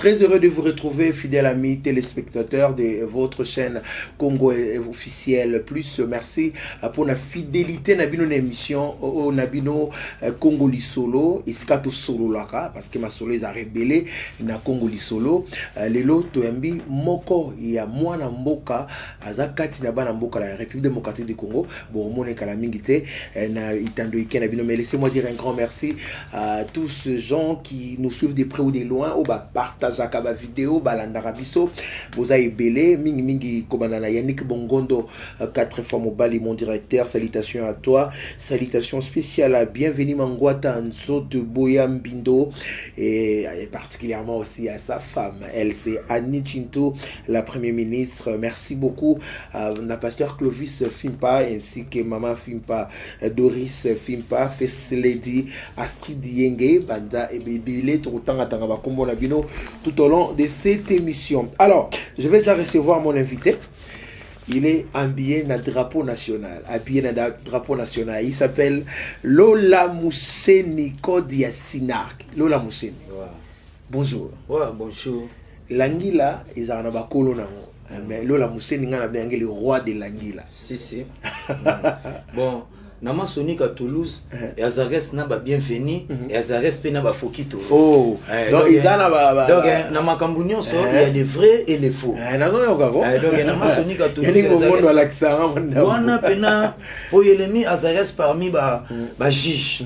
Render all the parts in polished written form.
Très heureux de vous retrouver, fidèles amis téléspectateurs de votre chaîne Congo officielle plus. Merci pour la fidélité na bino émission au Nabino Congo Lisolo iskato solo laka parce que ma solo est rebellé na Congo Lisolo lelo toembi moko ya mwana mboka azakati na bana mboka la République démocratique du Congo bon mone kala mingite na itando ikena bino mais laissez-moi dire un grand merci à tous ces gens qui nous suivent de près ou de loin au bas partageaka ba vidéo balandaka biso boza ebele mingi mingi kobanana Yannick Bongondo 4 fois mobali mon directeur, salutations à toi, salutations spéciales à Bienvenue Mangwata Nzoto Boya Mbindo et particulièrement aussi à sa femme, elle c'est Annie Chinto, la première ministre. Merci beaucoup à la pasteur Clovis Fimpa ainsi que maman Fimpa, Doris Fimpa, First Lady Astrid Yenge, Banda et Bibile tout au long de cette émission. Alors, je vais déjà recevoir mon invité. Il est habillé dans le drapeau national. Il s'appelle Lola Museni Kodia Sinark. Lola Museni. Ouais. Bonjour. Ouais, bonjour. L'Anguilla, ils ont un colon. Mais Lola Museni, il est le roi de l'Anguilla. Si. Bon. Nama Sonic à Toulouse, et Azares n'a pas bienvenu, et Azares n'a pas Fokito. Oh, donc ils ont donc Nama Cambunion, il y a les vrais et les faux. Donc Nama Sonic à Toulouse, on a pena pour y Azares parmi ba juge.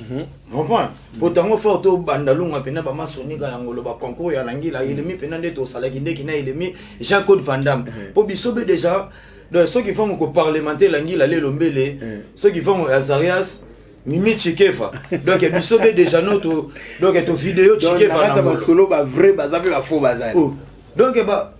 Comprends? Pourtant, photo bandalunga pena ba masonika yangolo ba concours ya langila, il est mis pena de to salakinde qui n'a il est mis Jean-Claude Van Damme. Pour bisobe déjà. Donc ceux qui font que parlementaire l'anguille aller lombele, ceux qui font Azarias Mimi Chikefa. Donc bisobe déjà notre donc ton vidéo Chikefa na solo ba vrai bazabe ba faux bazar. Donc ba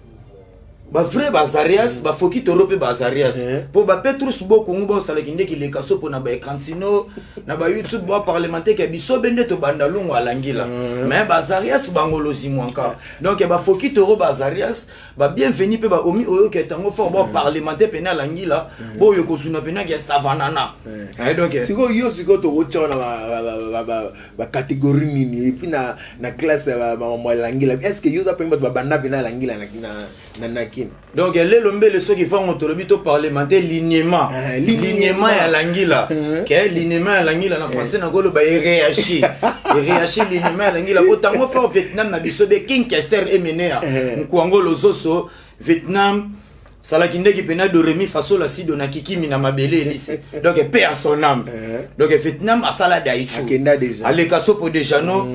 vrai bazarias ba foki torope bazarias pour ba Petrus Boko ngubo salakinde ki le kaso pour na ba Kansino na ba YouTube ba parlementaire ke bisobe ndeto bandalungu alangila mais bazarias bangolozi mwanka donc ba foki toro bazarias ba bienvenue pe ba omi oyo ke tango fort ba parlementaire pena alangila bo yo kozuna pena ke savanana donc siko to wocha na ba catégorie nini et puis na classe ba alangila est-ce que yo za pemba ba banda pena alangila na donc les lombés les ceux qui font autolobito parlementaire lignement ya langila que lignement ya langila na français na golo ba réagir lignement ya langila potango fa Vietnam na bisobe King Kester emenea nkuango lozoso Vietnam salakinde ki pena de Remi Faso la sido na kikimi na mabele elise donc paix à son âme donc Vietnam asala daichu ale kaso po déjà no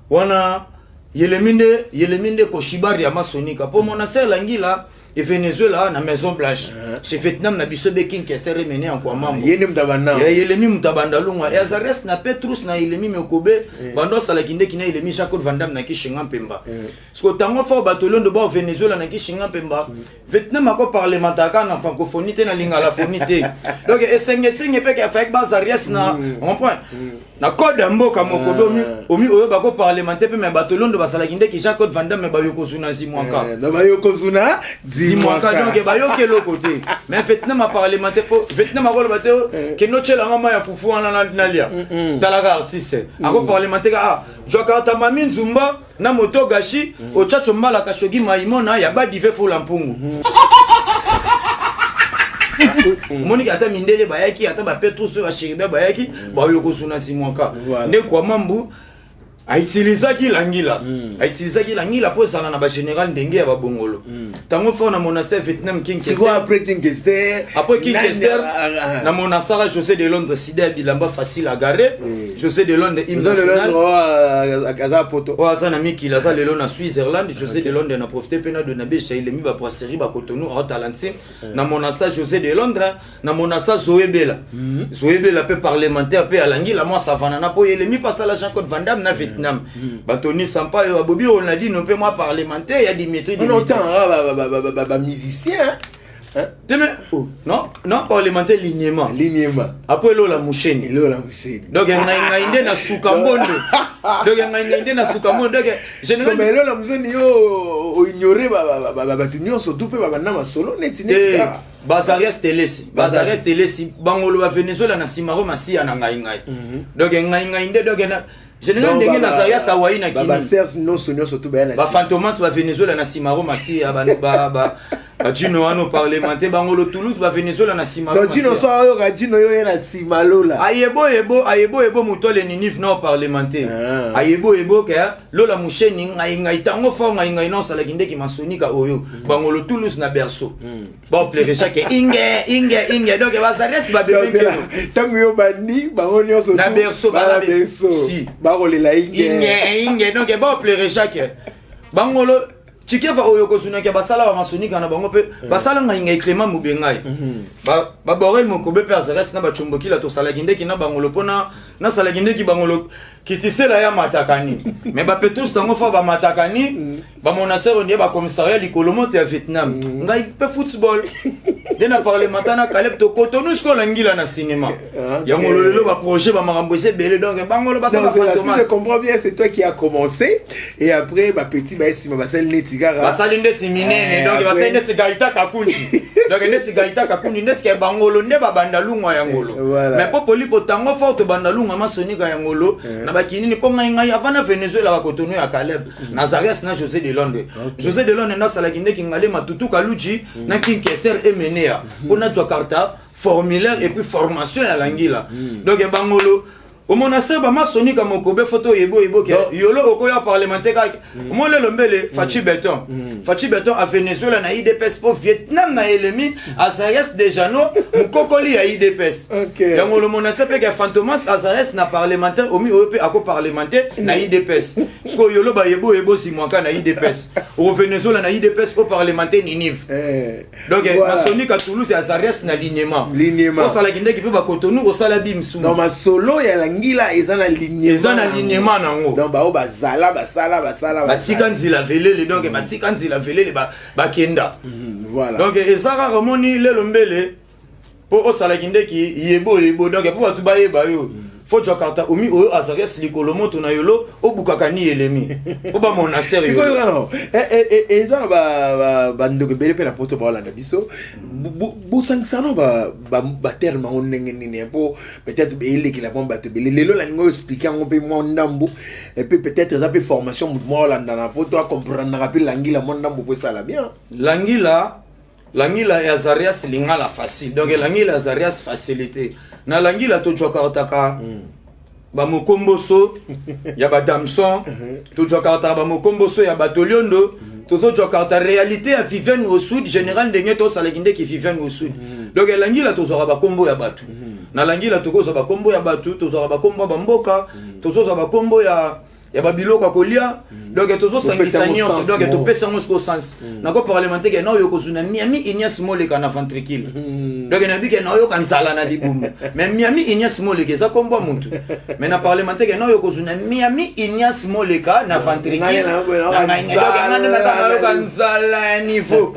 wana Yeleminde Koshibari ya masonika pour mon ancien langila et Venezuela na Maison Blanche chez Vietnam na bisobe King Kester mené en quoi mambo yelemi mutabanda lunga et Azares na Petrus na yelemi mekobe bando salakinde kina yelemi Jean-Claude Van Damme na kishinga pemba parce que tango fort batolon de ba Venezuela na kishinga pemba Vietnam ako parlementaire na francophonie te na lingala fonité donc esenge pe ka fait Azares na on point na code mboka mokodomi omi oyo bako parlementaire pe me batolon de basalakinde ki Jean-Claude Van Damme ba yokozuna zimwaka na ba yokozuna Zimwaka donc ba yo ke lo côté mais Vietnam a parlementaire pour Vietnam a ko bateo ke no chela ngama ya fufu wana na lia talaka artiste ako parlementaire ah Jokata mami Nzumba na moto gashi o chacho mbala kashogi maimona ya ba dive fo lampungu Monique ata mindele bayaki ata ba Petrus ba shiribe bayaki ba yo ko suna simwaka ne kwa mambu a utilisé qui l'anguilla pour ça na ba général ndenge ya ba bongolo tango fo na monastère Vietnam King Kester c'est quoi après King Kester na monastère José de Londres sida bilamba facile à garer José de Londres à Casa Poto o asa na miki la za lelo na Switzerland José de Londres na profiter pena de na be chez lemi ba brasserie ba Cotonou à Talantin na monastère José de Londres na monastère Zoebela peu parlementaire peu à l'anguilla moi savana na po lemi passa la Jean-Claude Van Damme na Vietnam. Batoni Sampa et Abobi, on a dit, non, pas moi parlementaire, il y a Dimitri. On entend, musicien. Non, parlementaire lignement. Après, Lola Moucheni. Donc, il y a une Soukambondo. Donc, il y a une Soukambondo. Donc, mais Lola Moucheni, ignoré, Batunion, surtout, solo, Bazarias Telesi, Bangolo, Venezuela, na Simaro, Massia, na Ngai. Donc, général ndenge na Zaria Sawaï na Kini ba Serge non sonyo surtout ba ba Fantomas ba Venezuela na Simaro Masi ba Djino ano parlementaire bangolo Toulouse ba Venezuela na Simaro donc Djino so yo ga Djino yo na Simalo la ayebo mutole Ninif non parlementaire ayebo ke lola musheni ngai tango fo ngai non sala kinde ki masonika oyo bangolo Toulouse na berceau ba plere chaque inge donc ba Zaria ba bebe tango yo bani bango nyonso na berceau ba si ba kolela inge donc ba plere chaque bangolo Chikefa oyo kozuna ke basala ba masonika na bango pe basala ngai Clément Mubengai ba borel mokobe pe Zaria na ba chomboki la to sala kinde ki na bangolo pona na sala kinde ki bangolo kitisela ya matakani mais ba petus tango fa ba matakani ba monasero ndiye ba commissariat likolomoto ya Vietnam ngai pe football dena parlementaire na Caleb to Cotonou sko langila na cinéma ya ngololo ba projet ba makambo ese belé donc bangolo ba ta Fantomas. Je comprends bien, c'est toi qui a commencé et après ba petit ba esima ba sel netigara ba sali ndeti minene donc ba sali ndeti gaita kakunji donc ndeti gaita kakunji ndeti ke bangolo nde ba bandalungwa ya ngolo mais popoli potango forte bandalungwa masonika ya ngolo na ba kinini po ngai avana Venezuela ba Cotonou ya Caleb na Zaria na José de Londres José de Londres na sala kinde kingale matutu kaluji na kinkeser emenea ona Jakarta formulaire et puis formation à l'angila donc bangolo au monastère ba masonika mokobe photo yebo ke yolo okoya parlementaire kak mo le lombele Fachi Beton a Venezuela na IDPS pour Vietnam na elemi Azarias de Jano mukokoli ya IDPS donc le monastère pe ke Fantomas Azarias na parlementaire omi ope ako parlementaire na IDPS sko yolo ba yebo si mwaka na IDPS au Venezuela na IDPS au parlementaire Ninive donc masonika Toulouse Azarias na lignement faut ça la kinde ki pe ba Cotonou au sala bimsu non ma solo ya ngila ezana lignement nango donc ba basala batika nzila velele donc batika nzila velele ba kenda voilà donc ezaka remoni le lombele po osala kindeki yebo donc po batu ba yeba yo faut Jakarta omi o Azarias likolomoto na yolo obukaka ni elemi po ba monastère yo non ezana ba ndoko bele pe na poto ba la biso bu sangsano ba terme on nengeni po peut-être ele ki la bomba te bele lelo la ngo expliquer ngo pe mo ndambu et puis peut-être ça peut formation mo la na poto a comprendre rapide langila mo ndambu po ça la bien langila ya Azarias lingala facile donc langila Azarias facilité na langila to Jakarta ba mokomboso ya ba Damson to Jakarta ba mokomboso ya ba Toliondo to Jakarta réalité à Viviane au sud général ndenge to salakinde ki Viviane au sud donc langila to zora ba kombo ya batu na langila to ko zo ba kombo ya batu to zora ba kombo ba mboka to zo ba kombo ya babiloko kolia donc tozo sangisa nyonso donc to pesa ngo sens na ko parlementaire na yo kozuna Miami Ignace Moleka na ventricule donc na bike na yo kanzala na libumu mais Miami Ignace Moleka za kombo muntu mais na parlementaire na yo kozuna Miami Ignace Moleka na ventricule na kanzala niveau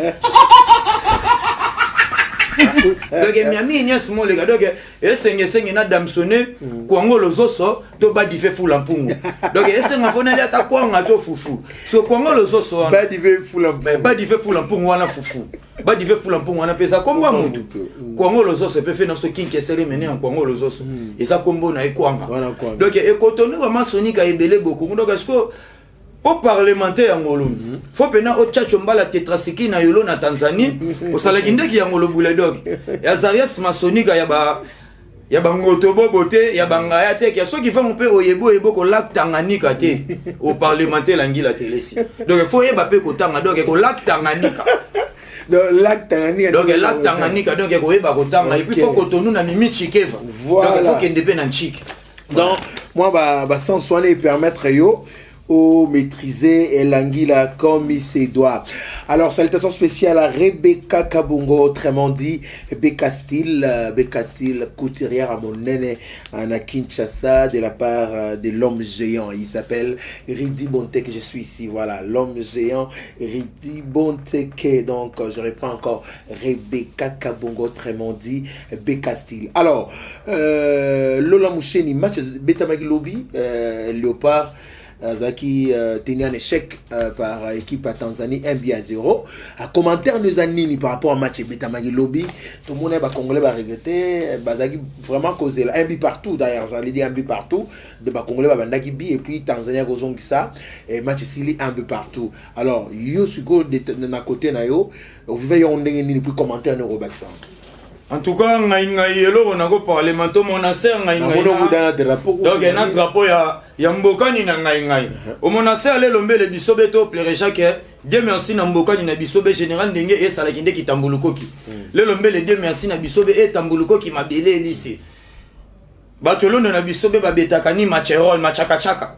donc Miami Ignace Moleka donc esenge na damsone kwango lozoso to ba dife fula mpungu donc esenga fona ile ata kwanga to fufu so kwango lozoso ba dife fula mpungu wana fufu ba dife fula mpungu wana pesa komba mutu kwango lozoso pe fe na so kinke sere mene en kwango lozoso eza kombo na ekwanga donc ekotonu ba masonika ebele beaucoup donc est-ce que au parlementaire en ngolo faut pena au tchacho mbala tetrasiki na yolo na Tanzanie au salakinde ki ya ngolo buledog ya Azarias masonika ya ba ngoto bobote ya bangaya te ki so ki fa mpe oyebo ko lac Tanganyika te au parlementaire langila telesi donc faut yeba pe ko tanga donc ko lac Tanganyika donc lac Tanganyika donc ko yeba ko tanga et puis faut Cotonou na mimi Chikeva donc faut kende pe na Chik donc moi ba sans soigner permettre yo au maîtriser l'anguilla comme il se doit. Alors, salutations spéciales à Rebecca Kabungo, autrement dit Becca Style, couturière à mon nene à Kinshasa, de la part de l'homme géant. Il s'appelle Ridi Bonteke, je suis ici, voilà, l'homme géant, Ridi Bonteke. Donc, je reprends encore Rebecca Kabungo, autrement dit Becca Style. Alors, Lola Moucheni, match Beta Maglobi, Léopard. Zaki tenu un échec par équipe à Tanzanie 1-0. À commentaire nous anini par rapport au match Betamagi Lobby, tout le monde est congolais va regretter, Zaki vraiment causé un but partout d'ailleurs, j'allais dire un but partout, de congolais va bandaki bi et puis Tanzania gozon qui ça et match ici un but partout. Alors yo suko de na côté na yo, vous veillez on ndenge puis commentaire no Robaksan. En tout cas, ngai elo on a ko parler manto mon aser ngai donc na drapeau ya mbokani na ngai o mon aser le lombe le bisobe to plere chaque Dieu merci na mbokani na bisobe général ndenge e sala kinde ki tambulukoki le lombe le Dieu merci na bisobe e tambulukoki mabele lycée batolondo na bisobe ba betakani macherol machaka chaka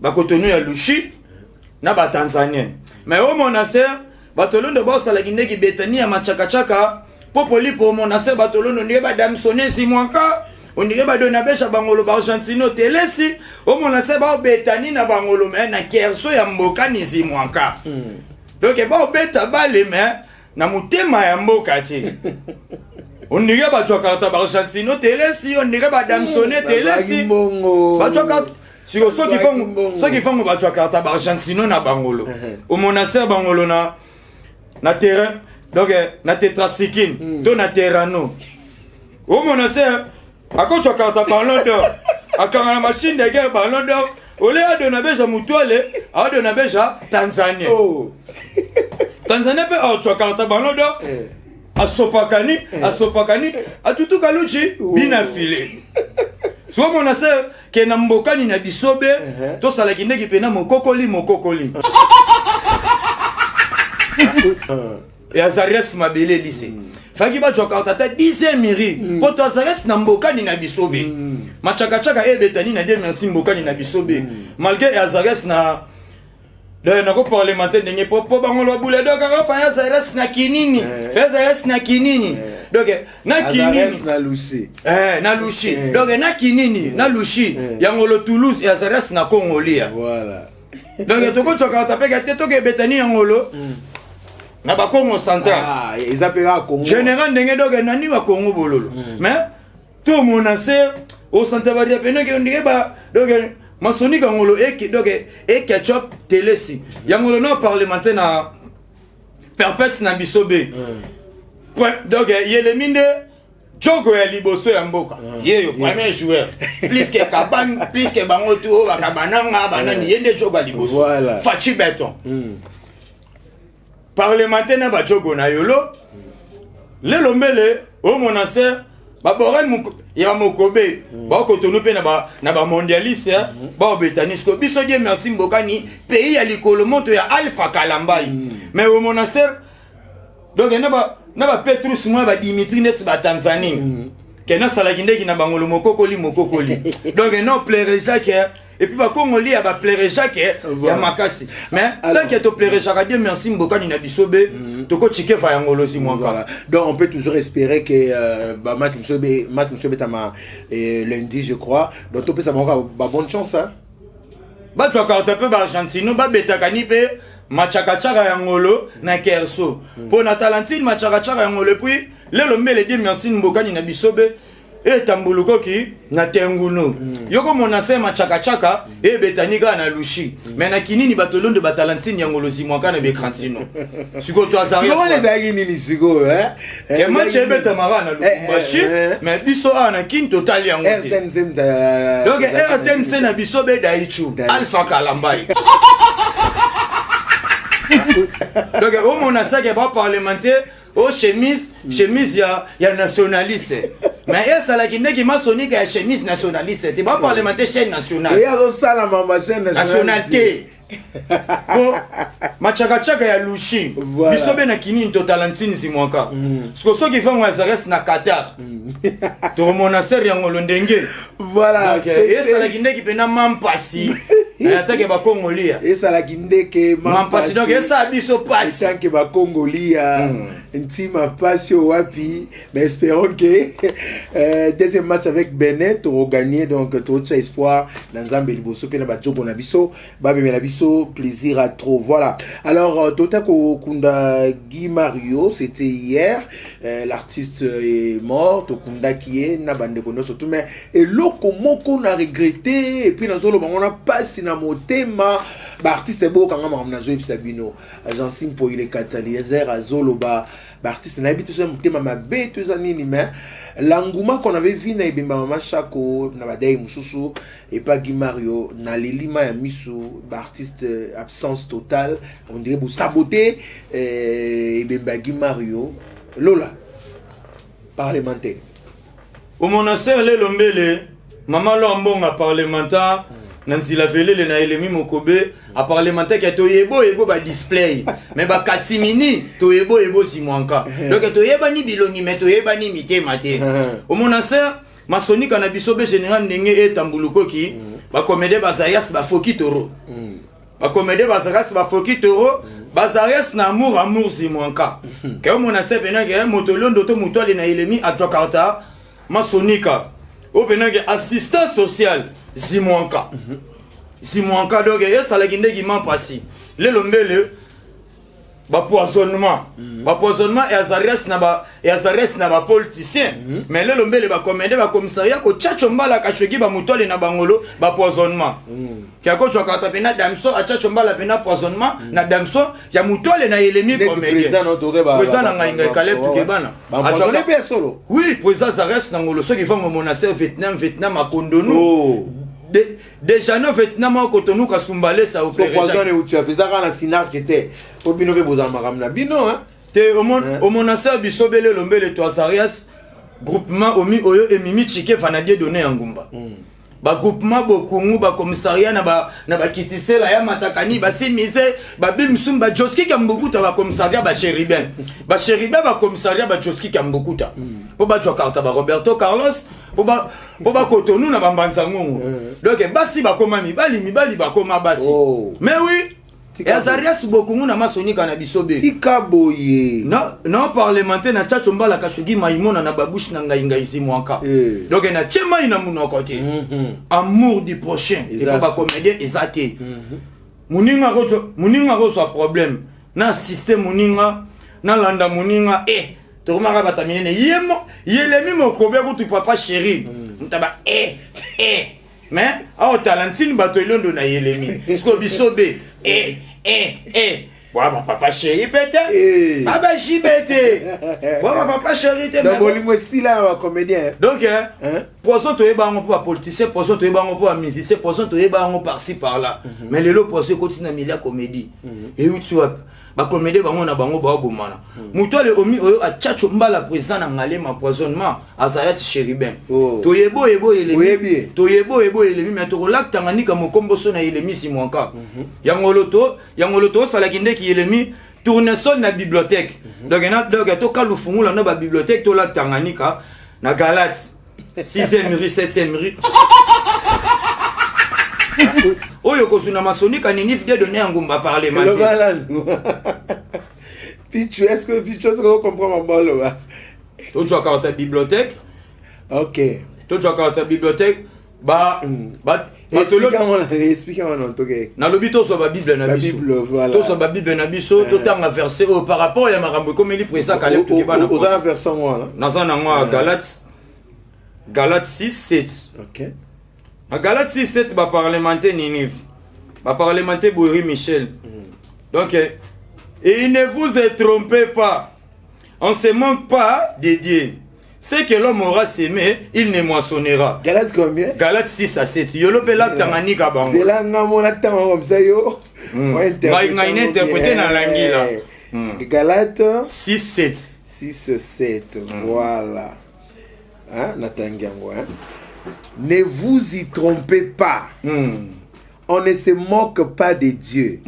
ba kotonu ya lushi na ba tanzanien mais o mon aser batolondo ba sala kinde ki betani ya machaka chaka popoli pour mon aser batolondo ndenge ba damsone si mwanka on dirait ba dona besha bangolo ba Argentino telesi o mon aser ba betani na bangolo mais na kerso ya mboka ni si mwanka donc ba beta bale mais na mutema ya mboka ti on dirait ba tsokarta ba Argentino telesi on dirait ba damsone telesi ba tsokarta si ceux qui font ba tsokarta ba Argentino na bangolo o mon aser bangolo na terrain donc na tetracycline to na terrano o mon aser ako tsokarta ballon d'or akanga machine de guerre ballon d'or ole adona beja mutwale adona beja Tanzania Tanzania pe tsokarta ballon d'or asopakani atutu kaluchi bina file so mon aser ke na mbokani na bisobe to sala kindeki pena mokokoli et Azares mabele lycée faki ba tsokarta ta 10e miri po to Azares na mbokani na bisobe machaka chaka ebetani na 2 merci mbokani na bisobe malgré Azares na na ko parlementaire ndenge po bangolo bule do ka fa Azares na kinini Azares na kinini donc na kinini na lushi na lushi donc na kinini na lushi yangolo Toulouse et Azares na Congolia voilà donc to ko tsokarta pe ka to ke betani yangolo na ba Congo central ils appellent Congo général ndenge donc nani wa Congo bololo mais tout mon aser au centre ba pena ke ndenge ba donc masoni kangolo donc ketchup telesi yangolo no parlementaire na perpète na bisobe donc yeleminde Jogo ya liboso ya mboka yeyo premier joueur plus que bango to ba kabananga banani yende jogo ya liboso Fachi Beton parlementaire na ba jogo na yolo le lombele o mon aser ba borel ya mokobe ba ko tonu pe na ba mondialiste ba betanisco biso die merci mbokani pays ya likolo moto ya Alpha Kalambai mais o mon aser donc na ba Petrus moi ba Dimitri net ba Tanzanie kena sala kindeki na bangolo mokokoli donc non plaire Jacques et puis ba Congolais ba plaire Jacques ya makasi mais tant que to plaire Jacques Dieu merci mbokani na bisobe to ko chike fa yangolo si mwanka donc on peut toujours espérer que ba match msobe tama lundi je crois donc to peut ça ba bonne chance hein ba to ka taper ba Argentino ba betakani pe machaka chaka yangolo na kerso po na talentine machaka chaka yangolo puis le lombele di merci mbokani na bisobe e tambulukoki na tenguno yoko monase machaka chaka e betanika na lushi mais na kinini batolondo batalentine yangolo zimwaka na bekrantino siko to azari comment les agis nini siko hein ke match e betamara na lubashi mais biso ana kin total yango donc RTNC na bisobe daichu Alpha Kalambai donc au mon asaga ba parlementaire au chemise ya nationaliste mais ça la kinde qui maçonnique ya chemise nationaliste tu ba parlementaire chaîne nationale et alors ça la mama chaîne nationalité bon machaka chaka ya lushi bisobe na kinini to talentine si mwaka so qui font Azares na Qatar to mon aser ya ngolo ndenge voilà et ça la kinde qui pena mampasi na atake ba Congolia et ça la kinde que mampasi donc et ça biso passe tant que ba Congolia intima passe wapi mais espérons que deuxième match avec Benin to gagner donc to espoir dans Nzambe liboso pe na ba jogo na biso ba be na biso plaisir à trop voilà alors Totako Kunda Guy Mario c'était hier l'artiste est mort Tokunda qui est na bande kono surtout mais et loko moko na regretté et puis na zolo on a passé na motema ba artiste beau kanga mamna zo ebisabino agence pour il est catalyseur azoloba ba artiste na bitu so motema mabe to za nini mais l'engouement qu'on avait vu na ibimba mama Chako na badai mususu et pas Guy Mario na lelima ya misu ba artiste absence totale on dirait vous saboter ibimba Guy Mario Lola parlementaire au monastère le lombele maman lombonga parlementaire nanti la velele na elemi mokobe a parlementaire qui toyebo ebo ba display mais ba katimini toyebo ebo simwanka donc toyeba ni bilongi mais toyeba ni mitema te au monastère masonika na bisobe général ndenge etambuluko ki ba comédie bazayas ba foki toro ba comédie bazayas ba foki toro bazayas na amour simwanka ke au monastère pena ke motolondo to mutwale na elemi a Jakarta masonika au pena ke assistant social Zimwanka. Zimwanka donc et ça la guinde qui m'a passé. Le lombele ba poisonnement. Ba poisonnement et Azarias na ba politicien. Mais le lombele ba commandé ba commissariat ko tchachomba la kashogi ba mutole na bangolo ba poisonnement. Kia ko chokata pena damso a tchachomba la pena poisonnement na damso ya mutole na elemi comédien. Président na ngai Caleb Tukebana. Ba pe solo. Oui, président Azarias na ngolo ceux qui vont au monastère Vietnam à Kondonou. Déjà no Vietnam ko tonu ka sumbale sa opérer. Poison et tu as pesa kana sinar qui était au bino ve bozama ramna bino hein. Te au monastère bisobele lombele to Azarias groupement omi oyo emimi chike fanadie donné ngumba. Ba groupement bokungu ba commissariat na ba kitisela ya matakani ba simise ba bimsumba Joski kambukuta ba commissariat ba Chéribin. Ba Chéribin ba commissariat ba Joski kambukuta. Po ba Jakarta ba Roberto Carlos po ba kotonu na bambanza ngongo. Donc basi ba koma mibali ba koma basi. Mais oui, et Azarias bokungu na masonika na bisobe. Tikaboye. Non parlementaire na tchachomba la kashogi maimona na babushi na ngai ngai simwanka. Donc na tchema ina munoko te. Amour du prochain. Et pas comédien ezate. Muninga ko so problème. Na système muninga na landa muninga Torumaka batamine yemo yelemi mokobe kutu papa chéri. Mutaba mais au talentine batoilondo na yelemi. Esko bisobe Bon, papa chéri pété. Papa jibete. Bon, papa chéri te. Donc bolimo si là comédien. Donc poisson to eba ngo pour politicien, poisson to eba ngo pour musicien, poisson to eba ngo par-ci par-là. Mais le poisson continue à milia comédie. Et où tu vois ba comédie bango na bango ba bomana. Mutole omi oyo a tchacho mbala président na ngale ma poisonnement Azarias Chéribin. Toyebo elemi. Toyebo elemi mais to lak tanganyika mokombo so na elemi simwanka. Yangoloto sala kinde ki elemi tournesol na bibliothèque. Donc to kalufungu na ba bibliothèque to lak tanganyika na Galate 6e rue 7e rue. Oyo kozuna masonika nini fide donner ngumba parlementaire. Pichu, est-ce que vous comprenez ma balle là? Tu as carte bibliothèque. OK. Tu as carte bibliothèque. Expliquez-moi non, OK. Na lobito so ba Bible na biso. Voilà. To so ba Bible na biso, to tanga verset par rapport ya marambo comme il président Caleb Tukebana. Aux verset moi là. Naza na ngwa Galates 6:7. OK. À Galates 6:7 ba parlementaire Ninive. Ba parlementaire Bouri Michel. Donc et il ne vous trompez pas. On ne se manque pas de Dieu. Ce que l'homme aura sémé, il ne moissonnera. Galates combien? Galates 6:7. Yolo pe la tanganyika bango. C'est là ngamona tanga comme ça yo. Nga interpréter na langi là. Galates 6:7. 6:7. Voilà. Hein, Natangiango hein. Ne vous y trompez pas. On ne se moque pas de Dieu.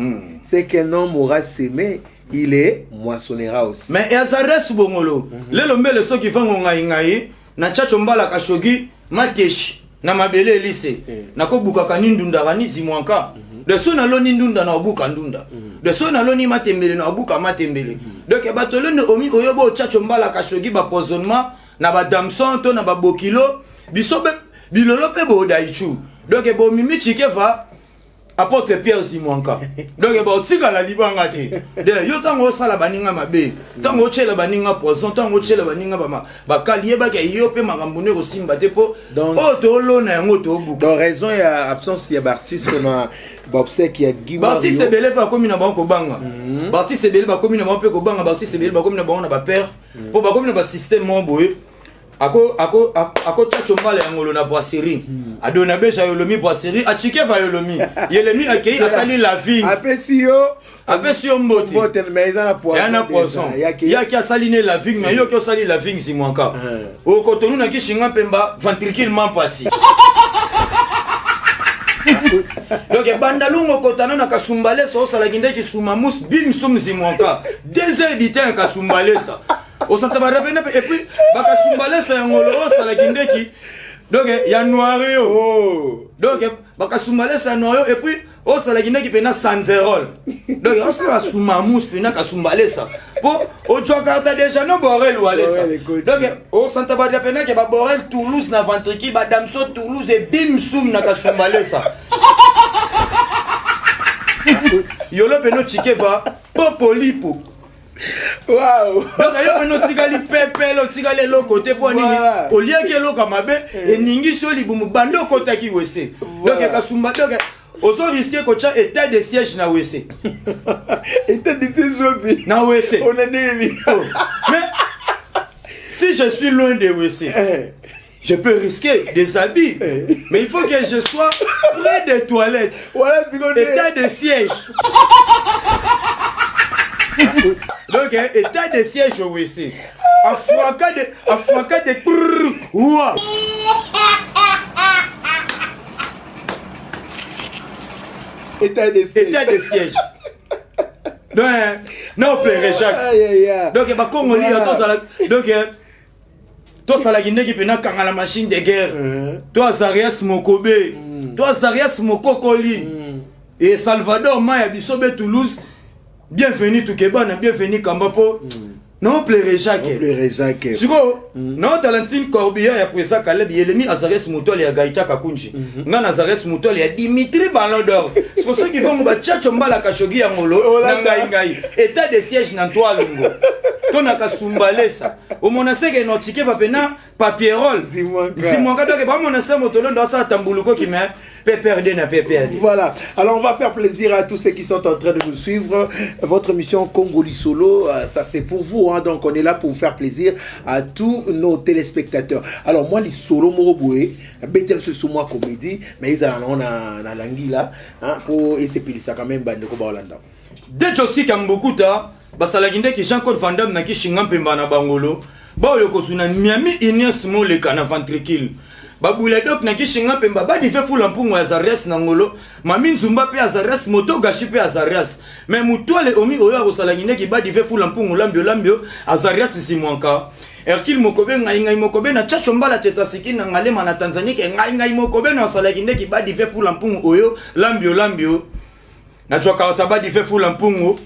C'est qu'un homme aura sémé, il est moissonnera aussi. Mais Azarias bongolo. Le lombe le so qui font ngai na tchachomba la kashogi makeshi na mabele lycée. Na ko buka kanindunda rani zimwanka. De so na loni ndunda na obuka ndunda. De so na loni matembele na obuka matembele. Donc batolone omi oyobo tchachomba la kashogi ba poisonnement na ba damson to na ba bokilo bisobe bilolo pe bo daichu. Donc bo mimi chikefa apôtre Pierre Zimwanka. Donc ba otika la libanga ti. De yo tango sala baninga mabe. Tango chela baninga poisson, tango chela baninga ba kaliye ba ke yo pe makambune ko simba te po. Donc to lo na ngo to bu. Donc raison et absence il y a artiste na Bobsé qui a Guimard. Baptiste Sebele pas comme na banko banga. Baptiste Sebele pas comme na banko ko banga, Baptiste Sebele pas comme na banko na ba père. Po ba comme na ba système mon boy. Ako tchomba la ngolo na boisserie. Adona beja yolomi boisserie, achike va yolomi. Yolomi akei asali la vigne. Apesio mboti. Mais ils en poisson. Yana poisson. Ya ki asali ne la vigne, mais yo ki asali la vigne Zimwanka. O kotonu na ki shinga pemba ventricule mampasi. Donc bandalungo kotana na kasumbale so sala kinde ki sumamus bim sum Zimwanka. 2 heures du temps kasumbale ça. Au Santa Barbara et puis bakasumbale ça ngolo sala kinde ki. Donc ya noiro. Donc bakasumbale ça noiro et puis au sala kinde ki pena sanzerol. Donc on sala sumamus pena kasumbale ça. Po o tchokata déjà no borel ou aller ça. Donc au Santa Barbara pena ke ba borel Toulouse na ventricule ba damso Toulouse et bim sum na kasumbale ça. Yolo peno chikeva popolipo. Waouh. Donc ayo peno tigali pepe lo tigali lo côté po nini olia ke lo kamabe e ningi so libumu bando kota ki wese. Donc kasumba donc oso risquer ko cha état de siège na wese. État de siège na wese. On est né. Mais si je suis loin de wese, je peux risquer des habits, mais il faut que je sois près des toilettes. Voilà, état de siège. Donc, état de siège au WC. Afouaka de ouah. État de siège. Donc, non, plairait chaque. Donc, bah, comme on lit, donc, toi, ça la Guinée qui pena kanga la machine de guerre. Toi, Zarias Mokobe. Toi, Zarias Mokokoli. Et Salvador Maya Bisobe Toulouse. Bienvenue Toukebana, bienvenue Kambapo. Non, plairait Jacques. Suko, non, Talentine Corbillard, après ça, Caleb, Yelemi, Azarès Moutol et Gaïta Kakunji. Non, Azarès Moutol et Dimitri Ballon d'Or. C'est pour ça qu'ils vont me tchatchomba la Kachogi à Molo, Nangaïgaï. État de siège dans toi, Lungo. Ton Akasumbale ça. Au monacé que notre ticket va peiner papierol. Si mon gars, donc, pas monacé, Motolon dans sa tambouluko qui met. Voilà, alors on va faire plaisir à tous ceux qui sont en train de nous suivre. Votre émission Congoli Solo, ça c'est pour vous, hein, donc on est là pour vous faire plaisir à tous nos téléspectateurs. Alors moi, les solo moroboué, betel ce sous moi comédie, mais ils en ont na l'anguilla, hein, pour essayer ça quand même bande ko Hollande. Dès aussi comme beaucoup ta, basalaginde qui Jean-Claude Van Damme na ki shingam pemba na bangolo, ba yo kozuna Miami Ignace Mole kana ventricule. Babula dok na kishinga pemba ba dife fula mpungu ya Zarias na ngolo mami nzumba pe Zarias moto gashi pe Zarias mais mutwale omi oyo akosalangine ki ba dife fula mpungu lambio Zarias Zimwanka Hercule Mokobe ngai Mokobe na chacho mbala teta siki na ngalema na Tanzania ke ngai Mokobe na salangine ki ba dife fula mpungu oyo lambio na choka otaba dife fula mpungu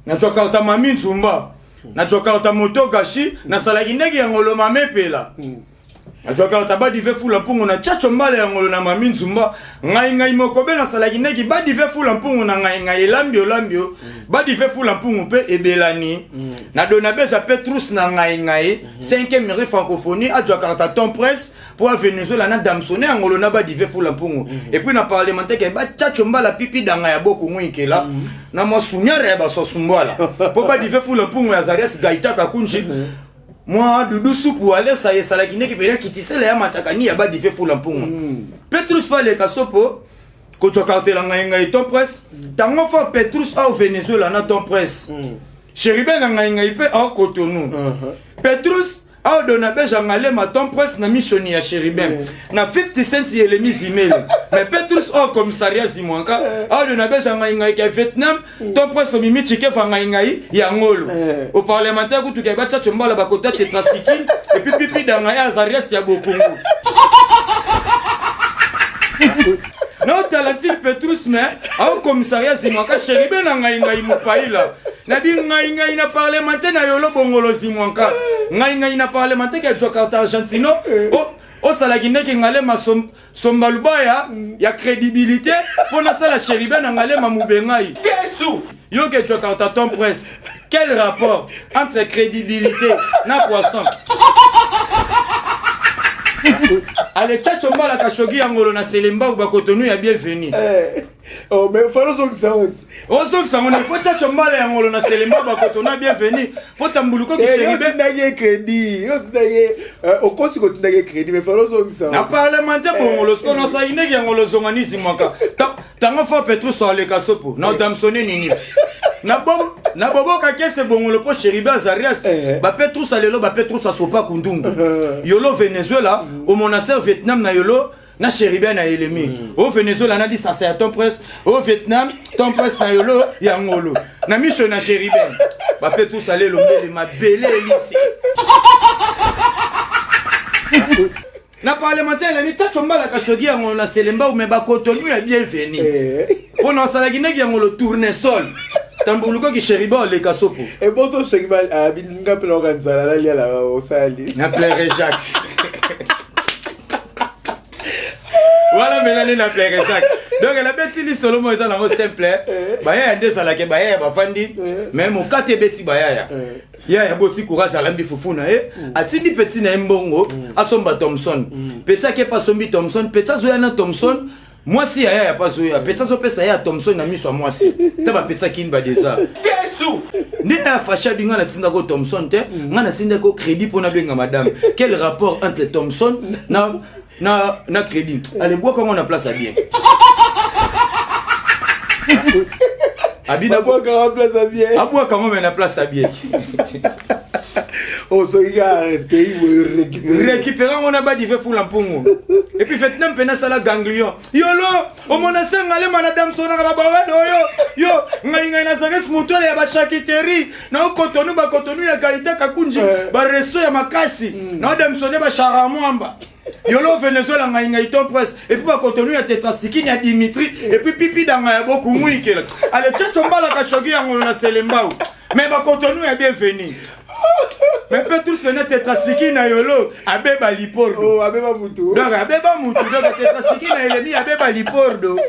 na choka otamami nzumba na choka otamoto gashi na salangine ki ngolo mamepela Azoka taba dive fula mpungu na chacho mbale ya ngolo na mami nzumba ngai Mokobe na salaki neki ba dive fula mpungu na ngai lambio ba dive fula mpungu pe ebelani na dona beja Petrus na ngai 5e mairie francophonie azoka ta ton presse pour Venezuela na damsone ngolo na ba dive fula mpungu et puis na parlementaire ke ba chacho mbala pipi danga ya boku ngikela na mosunyare ya ba sosumbwala po ba dive fula mpungu ya Zarias Gaïta Kakunji moi Doudou Soupu aller ça y est ça la Guinée qui vient quitter celle ya matakani ya ba dife fula mpungu Petrus pale kasopo ko tokarte la ngai ton presse tango fa Petrus au Venezuela na ton presse Chéribin ngai pe au Cotonou Petrus au donabe jangale ma ton presse na missioni ya Chéribin na 50 cents yele mizimele mais Petrus au commissariat Zimwanka au donabe jangale ke Vietnam ton presse mimi chike fa ngai ya ngolo au parlementaire ku tuke ba tcha mbala ba kota tetracycline et puis pipi danga ya Zarias ya bokongo non Talentine Petrus mais au commissariat Zimwanka Chéribin ngai mopaila na bi ngai na parlementaire na yolo bongolo Zimwanka ngai na parlementaire ke Jakarta Argentino au salagine qui ngale ma sombalubaya ya crédibilité pour na sala chéribe na ngale ma mubengai tesu yo que tu as ton presse quel rapport entre crédibilité na poisson allez tchacho mbala kashogi angolo na selemba ba kotonu ya bienvenue oh mais faut que ça on faut tchacho mbala ya ngolo na selemba ba kotonu ya bienvenue pour tambuluko ki chéribe na crédit au consi ko tindage crédit mais faut que ça na parlementaire pour ngolo sko na sa inegi ngolo zonganizi mwaka tango fa Petrus ale kasopo na damsone nini na bobo ka kese bongolo po chéribe Azarias ba Petrus alelo ba Petrus asopa kundungu yolo Venezuela au monastère Vietnam na yolo na chéribe na elemi au Venezuela na dit ça c'est à ton presse au Vietnam ton presse na yolo ya ngolo na mission na chéribe ba Petrus alelo mbele mabele lycée na parlementaire la mita chomba la kashogi ya ngolo na selemba ou me ba kotonu ya bienvenue on sala ginegi ya ngolo tournesol tambuluko ki chéribe le kasopo et bon so chéribe abinga pelo kanzala la lia la osali na plaire Jacques voilà mais là plaire Jacques donc la beti li solo mo eza na simple baya ndeza la ke baya ba fandi même au kate beti baya ya boti courage alambi fufuna atindi petit na mbongo asomba Thompson petit ke pas sombi Thompson petit zo na Thompson moi si ya pas zo ya petit zo pesa ya Thompson na miso moi si taba petit kin ba déjà tesu ni a facha dinga na tinda ko Thompson te ngana tinda ko crédit pour na benga madame quel rapport entre Thompson na crédit allez bois comment on a place à bien Abina bois comment on a place à bien abois comment on a place à bien oh so il a arrêté il récupérer on a pas dit fait fou lampongo et puis Vietnam pena sala ganglion yolo o mona sengale madame sona ba ba yo ngai na sages moto ya ba chakiteri na kotonu ba kotonu ya kalite kakunji ba resto ya makasi na madame sona ba charamwamba yolo Venezuela ngai ton presse et puis ba kotonu ya tetrastikini ya Dimitri et puis pipi danga ya boku muikela ale tchomba la kashogi ya ngolo na selembao mais ba kotonu ya bienvenue mais Petrus fenêtre tetrasiki na yolo abeba lipordo oh abeba mutu donc abeba mutu donc tetrasiki na elemi abeba lipordo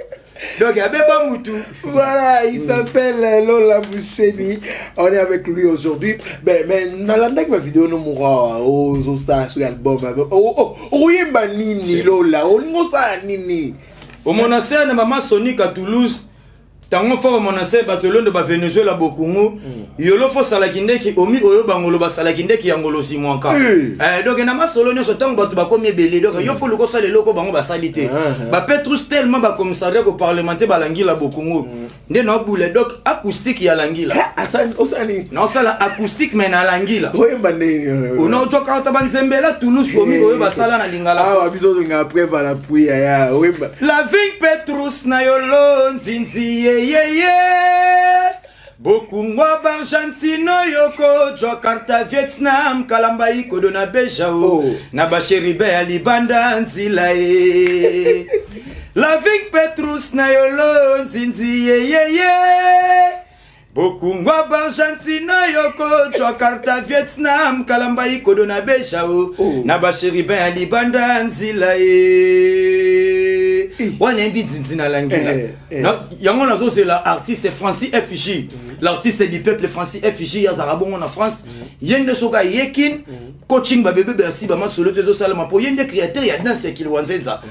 donc abeba mutu voilà il s'appelle Lola Boucheni on est avec lui aujourd'hui mais nalanda kwa vidéo no mura o ça sur album oh yemba nini Lola o ngosa nini au monastère na mama Sonic à Toulouse tango fo monase batolondo ba Venezuela bokungu yolo fo salakindeki omi oyo bangolo ba salakindeki yangolo simwanka donc na masolo nyo tango batu bakomi ebele donc yo fo loko sale loko bango ba salite ba Petrus tellement ba commissariat ko parlementaire balangila bokungu nde no bule donc acoustique ya langila osani na sala acoustique mais na langila oyo bande ono joka ta banzembela Toulouse omi oyo ba sala na lingala ah biso nga après va la pluie ya wemba la vigne Petrus na yolo nzinzi Bokungwa Argentino yoko Jakarta Vietnam Kalamba ikodo na Bejao na basheribe ya libanda nzila la vigne Petrus na yolo nzinzi Bokungwa Argentino yoko Jakarta Vietnam Kalamba ikodo na Bejao na basheribe ya libanda nzila on est dit dans l'anglais. Yangon nazo c'est l'artiste Francis FJ. L'artiste du peuple Francis FJ ya zarabon en France. Yende soka yekin coaching ba bébé bersi ba ma solo tezo salama po yende créateur ya danse qu'il wanzenza.